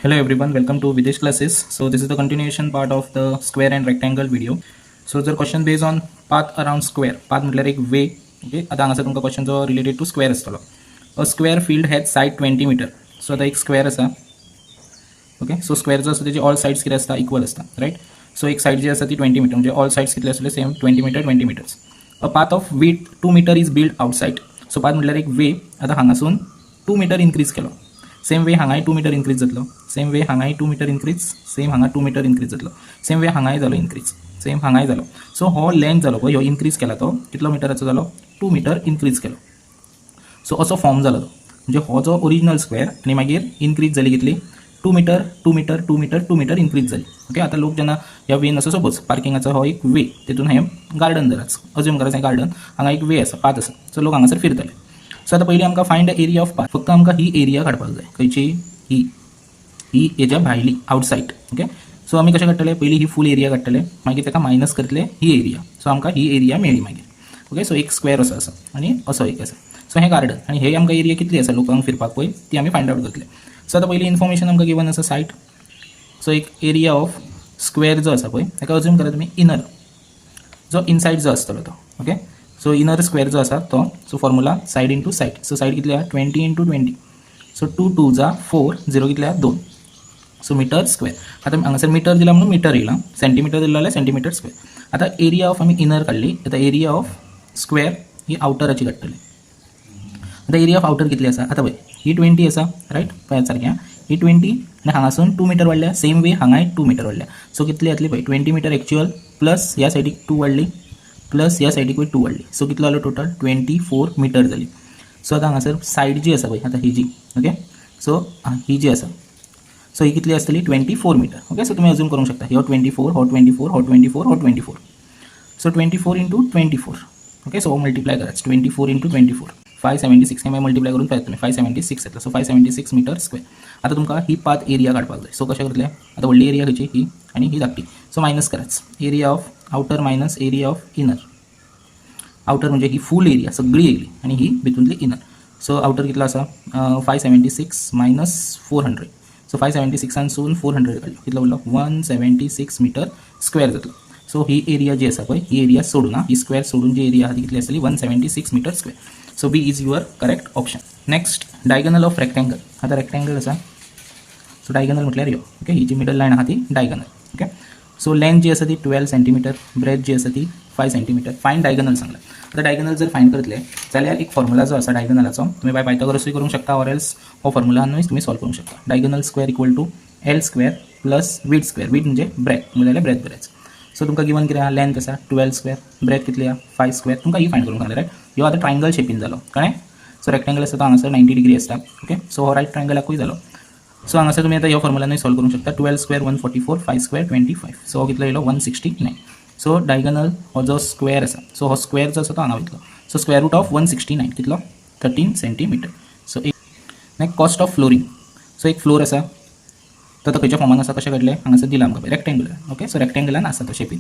Hello everyone, welcome to Videsh classes. So this is the continuation part of the square and rectangle video. So the question based on path around square. Path म्हटल्यार एक way. Okay, आता हांगासर तुमका question जो related to square आसतलो. A square field has side 20 meter. So आता एक square आसा. ओके, सो स्क्वेअर जो आसा तेजी ऑल साइड्स कितें आसता इक्वल आसता, राइट. सो एक साइड जी आसा ती 20 मीटर म्हणजे ऑल साइड्स कितले आसले same 20 metre 20 metres. A path of width 2 metre is build outside. So path म्हटल्यार एक वे. आता हांगासून 2 मीटर इन्क्रीज केलो. सेम वे हांगाय 2 मीटर इन्क्रीज जातलो. सेम वे हांगाय 2 मीटर इन्क्रीज. सेम हांगा 2 मीटर इन्क्रीज जातलो. सेम वे हांगाय जालो इन्क्रीज. सेम हांगाय जालो. सो हो लेंथ जालो पळय, हो इन्क्रीज केला तो कितलो मिटराचो जालो 2 मीटर इन्क्रीज केलो. सो असो फॉर्म जालो तो म्हणजे हो जो ओरिजिनल स्क्वेअर आनी मागीर इन्क्रीज जाली कितली 2 metre 2 metre 2 metre 2 metre increase जाली. ओके, आता लोक जेन्ना ह्या वेन असो सपोज पार्किंगाचो हो एक वे, तितून हे गार्डन धराच, अज्यूम कराच हे गार्डन, हांगा एक वे आसा, पाथ आसा. सो लोक हांगासर फिरतले. सो आता पयलीं आमकां find the area of path. फक्त आमकां ही एरिया काडपाक जाय. खंयची ही हेच्या भायली आउटसाइड. ओके, सो आमी कशें काडटले, पयलीं ही फूल एरिया काडटले, मागीर ताका मायनस करतले ही एरिया. सो आमकां ही एरिया मेळ्ळी मागीर. ओके, सो एक स्क्वेअर असो आसा आनी असो एक आसा. सो हे गार्डन आनी हे आमकां एरिया कितली आसा लोकांक फिरपाक पळय ती आमी फायंड आउट करतले. सो आता पयलीं इन्फॉर्मेशन आमकां गिवन आसा सायट. सो एक एरिया ऑफ स्क्वेअर जो आसा पळय ताका अज्यूम करा तुमी इनर, जो इनसाइड जो आसतलो तो. ओके, सो इनर स्क्वेअर जो आसा तो, so formula side into side. So side कितली आहा 20 इंटू 20. सो 2 2 जा 4, 0 कितले आहा 2. So metre square. आता हांगासर मीटर दिला म्हणून मीटर येयला, सेंटीमीटर दिला जाल्यार सेंटीमीटर स्क्वेअर. आता एरिया ऑफ आमी इनर काडली, आता एरिया ऑफ स्क्वेअर ही आउटराची काडटली. आता एरिया ऑफ आउटर कितली आसा, आता पळय ही 20 आसा, राइट, पळय सारकें ही 20 आनी हांगासून 2 मीटर वाडल्या. सेम वे हांगाय 2 मीटर वाडल्या. सो कितली जातली पळय 20 मीटर एक्चुअल प्लस ह्या सायडीक 2 वाडली प्लस ह्या सायडीकूय 2 वाडली. सो कितलो जालो टोटल 24 मीटर जाली. सो आता हांगासर सायड जी आसा पळय, आता ही जी, ओके, सो ही जी आसा, सो ही कितली आसतली 24 मीटर. ओके, सो तुमी अज्यूम करूंक शकता हो 24 हो 24 हो 24 हो 24. So 24 into 24. Okay, so multiply कराच 24 इंटू 24 576. हे मल्टिप्लाय करून पळयता तुमी 576 येतलो. So 576 metre square. आता तुमकां ही पाथ एरिया काडपाक जाय. सो कशें करतले, आता व्हडली एरिया खंयची ही आनी ही धाकटी. सो मायनस कराच area of outer minus area of inner. Outer म्हणजे ही फूल एरिया सगळी येयली आनी ही भितूंतली इनर. सो आउटर कितलो आसा 576 मायनस 400. सो 576 400 काडलो कितलो उरलो 176 मीटर स्क्वेअर जातलो. सो ही एरिया जी आसा पळय ही एरिया सोडून ही स्क्वेअर सोडून जी एरिया आहा ती कितली आसतली 176 metre square. So B is your correct option. Next diagonal of rectangle. आता रेक्टेंगल आसा, सो डायगोनल म्हटल्यार यो. ओके, ही जी मिडल लायन आहा ती डायगोनल. ओके, सो लेंथ जी आसा ती 12 सेंटीमीटर, ब्रेथ जी आसा ती 5 सेंटीमीटर. फायंड डायगोनल सांगला. आता डायगोनल जर फायंड करतले जाल्यार एक फॉर्म्युला जो आसा डायगोनलाचो तुमी बाय पायथागोरसूय करूंक शकता ऑर एल्स हो फॉर्म्युलानूय तुमी सॉल्व करूंक शकता. Diagonal square equal to L square plus width square. Width म्हणजे ब्रेथ जाल्यार ब्रेथ बरेच. सो तुमकां गिवन कितें आहा लेंथ आसा 12 स्क्वेअर, ब्रेथ कितली आहा 5 स्क्वेअर. तुमकां ही फायंड करूंक सांगलें, रायट. ह्यो आतां ट्रायंगल शेपीन जालो कळ्ळें. सो रेक्टेंगल आसा तो हांगासर 90 डिग्री आसता. ओके, सो हो रायट ट्रायंगलाकूय जालो. सो हांगासर तुमी आतां ह्यो फॉर्म्युलानूय सॉल्व करूंक शकता. 12 स्क्वेअर 144, 5 स्क्वेअर 25. सो हो कितलो येयलो 169. सो डायगोनल हो जो स्क्वेअर आसा, सो हो स्क्वेअर जो आसा तो हांगा वयतलो. सो स्क्वेअर रूट ऑफ 169 कितलो 13 centimetre. So next cost of flooring. So एक फ्लोर आसा तो आतां खंयच्या फॉर्मान आसा कशें काडलें हांगासर दिला आमकां रेक्टेंगुलर. ओके, सो रेक्टेंगलान आसा तो शेपीन.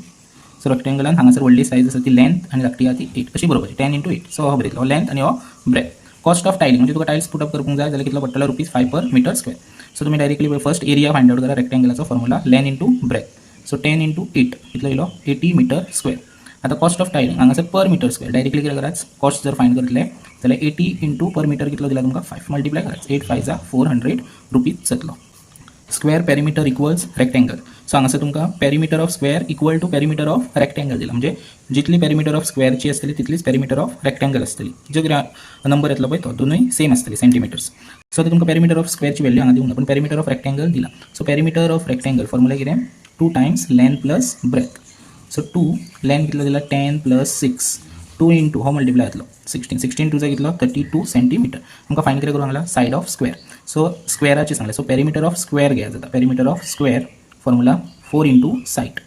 सो रेक्टेंगलान हांगासर व्हडली सायज आसा ती लेंथ आनी धाकटी आहा ती 8 अशी बरोवपाची 10 इंटू 8. सो हो बरयतलो हो लेंथ आनी हो ब्रेथ. कॉस्ट ऑफ टायलिंग म्हणजे तुका टायल्स पुटअप करपाक जाय जाल्यार कितलो पडटलो ₹5 पर मीटर स्क्वेअर. सो तुमी directly first area find out करा रेक्टेंगलाचो formula length into breadth. So 10 into 8 कितलो येयलो 80 मीटर स्क्वेअर. आता कॉस्ट ऑफ टायलिंग हांगासर पर मीटर स्क्वेअर डायरेक्टली कितें कराच कॉस्ट जर फायंड करतले जाल्यार 80 इंटू पर मीटर कितलो दिला तुमकां 5 मल्टिप्लाय कराच 8 5 जा 400 रुपीज जातलो. Square perimeter equals rectangle. So हांगासर तुमकां perimeter of square equal to perimeter of rectangle दिला म्हणजे जितली पेरिमीटर ऑफ स्क्वेअरची आसतली तितलीच पेरिमीटर ऑफ रेक्टेंगल आसतली. जो नंबर येतलो पळय तो दोनूय सेम आसतली सेंटीमीटर्स. सो आता तुमकां पेरिमीटर ऑफ स्क्वेअरची व्हॅल्यू हांगा दिवंक ना पण पेरिमीटर ऑफ रेक्टेंगल दिला. So perimeter of rectangle formula कितें 2 Times length plus breadth. So 2 length कितलो दिला 10 प्लस 6 2 इंटू हो मल्टिप्लाय जातलो 16 16 टू कितलो 32 सेंटीमीटर. आमकां फायंड कितें करूंक सांगला सायड ऑफ स्क्वेअर. सो स्क्वेअराची सांगलें. सो पेरिमीटर ऑफ स्क्वेअर घेया जाता. Perimeter of square formula 4 into side.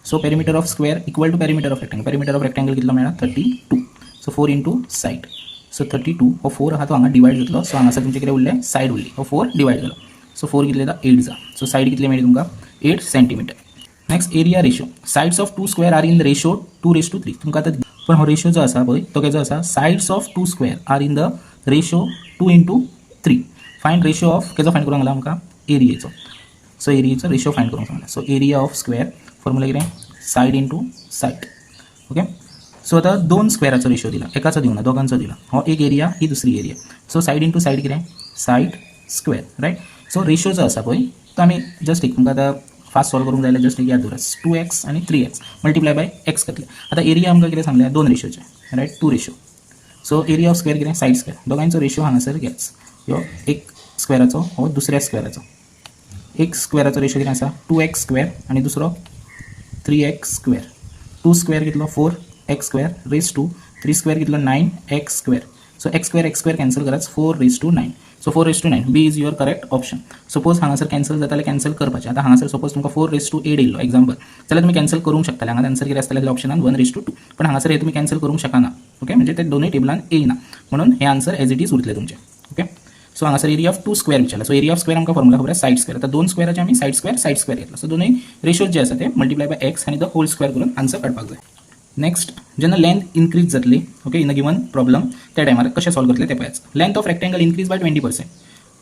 So perimeter of square equal to perimeter of rectangle. Perimeter of rectangle कितलो मेळ्ळा 32. So 4 into side. सो 32 हो 4 आहा तो हांगा डिवायड जातलो. सो हांगासर तुमचे कितें उरलें साइड उरली. हो 4 डिवायड जालो. सो 4 कितले येता 8 जा. सो साइड कितले मेळ्ळी तुमकां 8 centimetre. Next area ratio. Sides of 2 square are in the ratio 2:3. तुमकां आतां पण हो रेशो जो आसा पळय तो केजो आसा sides of 2 square are in the ratio 2:3. Find ratio of केजो फायंड करूंक लागला आमकां एरियेचो. सो एरियाचो रेशो फायंड करूंक सांगला. So area of square formula कितें side into side. Okay, so आता दोन स्क्वेअराचो रेशो दिला, एकाचो दिवना दोगांचो दिला. हो एक एरिया ही दुसरी area. So side into side कितें side square right. So ratio जो आसा पळय तो आमी जस्ट एक तुमकां आतां फास्ट सॉल्व करूंक जाय जाल्यार जस्ट एक याद दवरात 2x आणि 3x मल्टिप्लाय बाय x करतले. आता एरिया आमकां कितें सांगल्या दोन रेशोचे right, 2 ratio. So area of square कितें सायड स्क्वेअर. दोगांचो रेशो हांगासर घेयाच. ह्यो एक स्क्वेअराचो हो दुसऱ्या स्क्वेअराचो. एक स्क्वेअराचो रेशो कितें आसा 2x स्क्वेअर आणि दुसरो 3x स्क्वेअर. 2 स्क्वेअर कितलो 4x square raise to 3 square कितलो 9x square. So x square cancel कराच 4/9. So 4/9 B is your correct option. Suppose हांगासर कॅन्सल जाता जाल्यार कॅन्सल करपाचें. आतां हांगासर सपोज तुमकां 4/8 येयलो एक्झाम्पल जाल्यार तुमी कॅन्सल करूंक शकता. हांगा आन्सर कितें आसतलें ऑप्शनान 1/2. पण हांगासर हे तुमी कॅन्सल करूंक शकना. ओके, म्हणजे ते दोनूय टेबलान येयना म्हणून हे आन्सर एज इट इज उरतले तुमचे. ओके, सो हांगासर एरिया ऑफ 2 स्क्वेअर विचारला. सो एरिया ऑफ स्क्वेअर आमकां फॉर्म्युला खबर सायड स्क्वेअर. आता दोन स्क्वेअराचे आमी सायड स्क्वेअर घेतला. सो दोनूय रेशोज जे आसा ते मल्टिप्लाय बाय x आणि द होल स्क्वेअर करून आन्सर काडपाक जाय. नेक्स्ट, जेन्ना लेंथ इनक्रीज जातली okay in a given problem त्या टायमार कशें सॉल्व करतले ते पळयाच. Length of rectangle increase by 20%.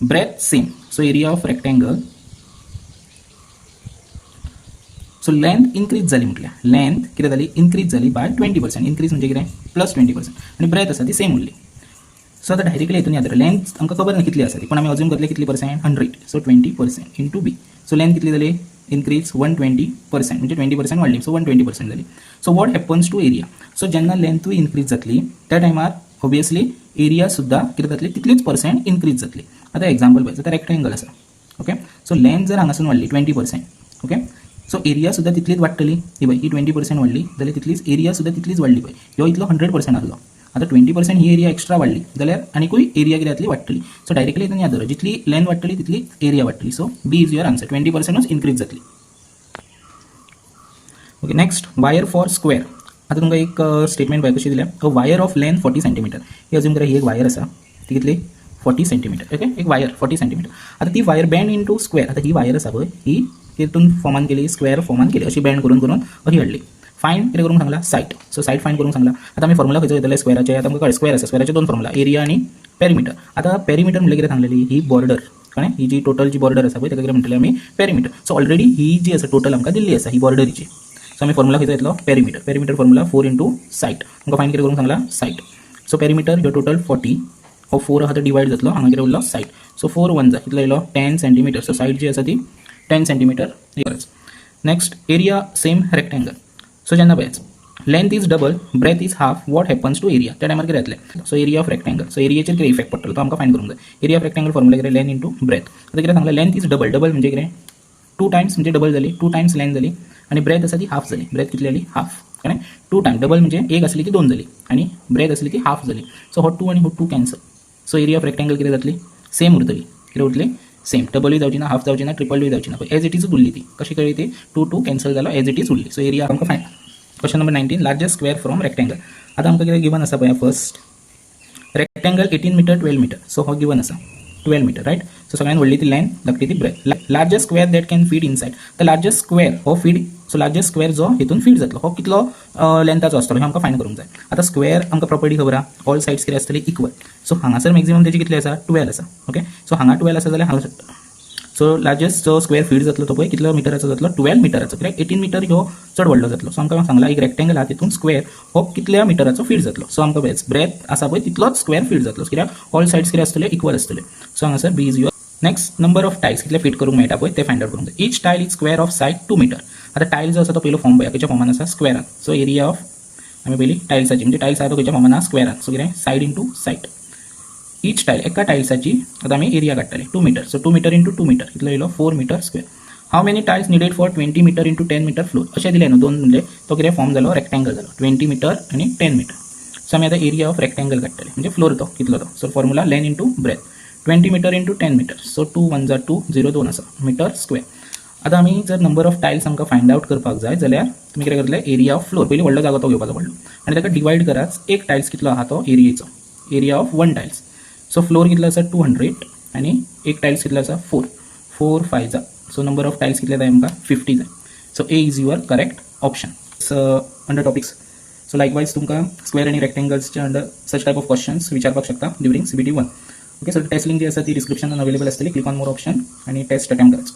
Breadth same. So area of rectangle. So length increase जाली म्हटल्यार लेंथ कितें जाली इनक्रीज जाली बाय 20%. इनक्रीज म्हणजे कितें +20% आणि ब्रेथ आसा ती सेम उरली. सो आता डायरेक्टली हितून येता लेंथ आमकां खबर ना कितली आसा ती, पण आमी अज्यूम करतले कितली पर्सेंट 100. सो 20% इंटू बी. सो लेंथ कितली जाली इनक्रीज 120% म्हणजे 20% वाडली. सो 120% जाली. So what happens to area. So जेन्ना लेंथ इनक्रीज जातली त्या टायमार ऑब्वियसली एरिया सुद्धा कितें जातली तितलीच पर्सेंट इनक्रीज जातली. आता एक्झाम्पल पळय आता रेक्टेंगल आसा. ओके, सो लेंथ जर हांगासून वाडली 20%. ओके, सो एरिया सुद्धा तितलीच वाडटली. ही पळय ही 20% वाडली जाल्यार तितलीच एरिया सुद्धा तितलीच वाडली. पळय ह्यो इतलो 100% आसलो. आता 20% ही एरिया एक्स्ट्रा वाडली जाल्यार आनीकूय एरिया कितें जातली वाडटली. सो डायरेक्टली हितून याद दवरा जितली लेंथ वाडटली तितली एरिया वाडटली. So B is your answer. 20%च इनक्रीज जातली. Okay, next wire for square. आता तुमकां एक स्टेटमेंट पळय कशी दिल्या. A wire of length 40 centimetre. ही अजून करा ही एक वायर आसा ती कितली 40 सेंटीमीटर. ओके, एक वायर 40 सेंटीमीटर. आता ती वायर बँड इंटू स्क्वेअर. आता ही वायर आसा पळय ही तितून फॉर्मान केली स्क्वेअर फॉर्मान केली अशी बँड करून अशी हाडली. फायंड कितें करूंक सांगला सायट. सो सायट फायंड करूंक सांगला. आता आमी फॉर्म्युला खंयचो घेतले स्क्वेअराचे. आता आमकां स्क्वेअर आसा स्क्वेअराचे दोन फॉर्म्युला एरिया आणि पेरिमीटर. आता पेरिमीटर म्हणजे कितें सांगलेली ही बॉर्डर कळ्ळें. ही जी टोटल जी बॉर्डर आसा पळय ताका कितें म्हणटले आमी पेरिमीटर. सो ऑलरेडी ही जी आसा टोटल आमकां दिल्ली आसा ही बॉर्डरीची. सो आमी फॉर्म्युला खंयचो घेतलो पेरिमीटर. पेरिमीटर फॉर्म्युला 4 इंटू सायट. आमकां फायंड कितें करूंक सांगला सायट. सो पेरिमीटर ह्यो टोटल 40 हो 4 आहा तो डिवायड जातलो हांगा कितें उरलो सायट. सो 4 1 जा कितलो येयलो 10 सेंटीमीटर. सो सायट जी आसा ती 10 सेंटीमीटर करच. Next area same rectangle. So जेन्ना पळयच length is double breadth is half what happens to area त्या टायमार कितें जातलें. So area of rectangle. So एरियाचेर कितें इफेक्ट पडटलो तो आमकां फायंड करूंक जाय. एरिया ऑफ रेक्टेंगल फॉर्म्युला कितें लेंथ इंटू ब्रेथ. आता कितें सांगलें लेंथ इज डबल. डबल म्हणजे कितें 2 टायम्स म्हणजे डबल जाली 2 टायम्स लेंथ जाली आणि ब्रेथ आसा ती हाफ जाली. ब्रेथ कितली जाली हाफ कळ्ळें. 2 टायम्स डबल म्हणजे एक आसली ती 2 जाली आणि ब्रेथ आसली ती हाफ जाली. सो हो 2 आणि हो 2 cancel. So area of rectangle कितें जातली सेम उरतली. कितें उरतली सेम. डबलूय जावची ना हाफ जावची ना ट्रिपलूय जावची ना. एज इट इज उरली ती कशी कळ्ळी ती 2 कॅन्सल जालो एज इट इज उरली. सो एरिया आमकां find. Question number 19 largest square from rectangle. आता आमकां कितें गिवन आसा पळय first rectangle 18 metre 12 metre. So हो गिवन आसा 12 मीटर रायट. सो सगळ्यान व्हडली ती लेंथ धाकटी ती breadth. Largest square that can fit inside. The largest square हो फीड. सो लार्जेस्ट स्क्वेअर जो हितून फीड जातलो हो कितलो लेंथाचो आसतलो हे आमकां फायंड करूंक जाय. आता स्क्वेअर आमकां प्रॉपर्टी खबर आहा ऑल सायड्स कितें आसतली इक्वल. सो हांगासर मॅक्झिमम तेजी कितली आसा 12 आसा. ओके, सो हांगा 12 आसा जाल्यार हांगा सो लार्जेस्ट जो स्क्वेअर फीड जातलो तो पळय कितलो मिटराचो जातलो 12 मिटराचो. कित्याक 18 मीटर ह्यो चड व्हडलो जातलो. सो आमकां सांगला एक रेक्टेंगल आहा तितून स्क्वेअर हो कितल्या मिटराचो फीड जातलो. सो आमकां ब्रेथ आसा पळय तितलोच स्क्वेअर फीड जातलो कित्याक ऑल सायड्स कितें आसतले इक्वल आसतले. सो हांगासर B is your. Next number of tiles कितले फीट करूंक मेळटा पळय ते फायंड आउट करूंक जाय. Each tile is square of side 2 metre. आता टायल जो आसा तो पयलो फॉर्म पळया खंयच्या फॉर्मान आसा स्क्वेअरान. सो एरिया ऑफ आमी पयली टायल्साची म्हणजे टायल्स आहा तो खंयच्या फॉर्मान आहा स्क्वेअरान. सो कितें side into side. Each tile एका टायल्साची आता आमी एरिया काडटले 2 metre. So 2 metre into 2 metre कितलो येयलो 4 metre square. How many tiles needed for 20 metre into 10 metre floor अशें दिलें न्हू दोन म्हणजे तो कितें फॉर्म जालो रेक्टेंगल जालो 20 मीटर आणि 10 मीटर. सो आमी आतां एरिया ऑफ रेक्टेंगल काडटले म्हणजे फ्लोर तो कितलो तो. So formula length into breadth 20 metre into 10 metre. So 2 1 जा 2 0 2 आसा मीटर स्क्वेअर. आता आमी जर नंबर ऑफ टायल्स आमकां फायंड आउट करपाक जाय जाल्यार तुमी कितें करतले एरिया ऑफ फ्लोर पयलीं व्हडलो जागो तो घेवपाचो व्हडलो आनी ताका डिवायड कराच एक टायल्स कितलो आहा तो एरियेचो area of 1 tiles. So floor कितलो आसा 200 आणि एक टायल्स कितलो आसा 4 4 5 जा. सो नंबर ऑफ टायल्स कितले जाय आमकां 50 जाय. So A is your correct option. Under topics. So likewise तुमकां स्क्वेअर आणि रेक्टेंगल्सचे under such type of questions विचारपाक शकता during CBT 1. Okay, so test link जी आसा ती डिस्क्रिप्शनान अवेलेबल आसतली. क्लिक ऑन मोर ऑप्शन आणि टेस्ट अटेम्प्ट कराच.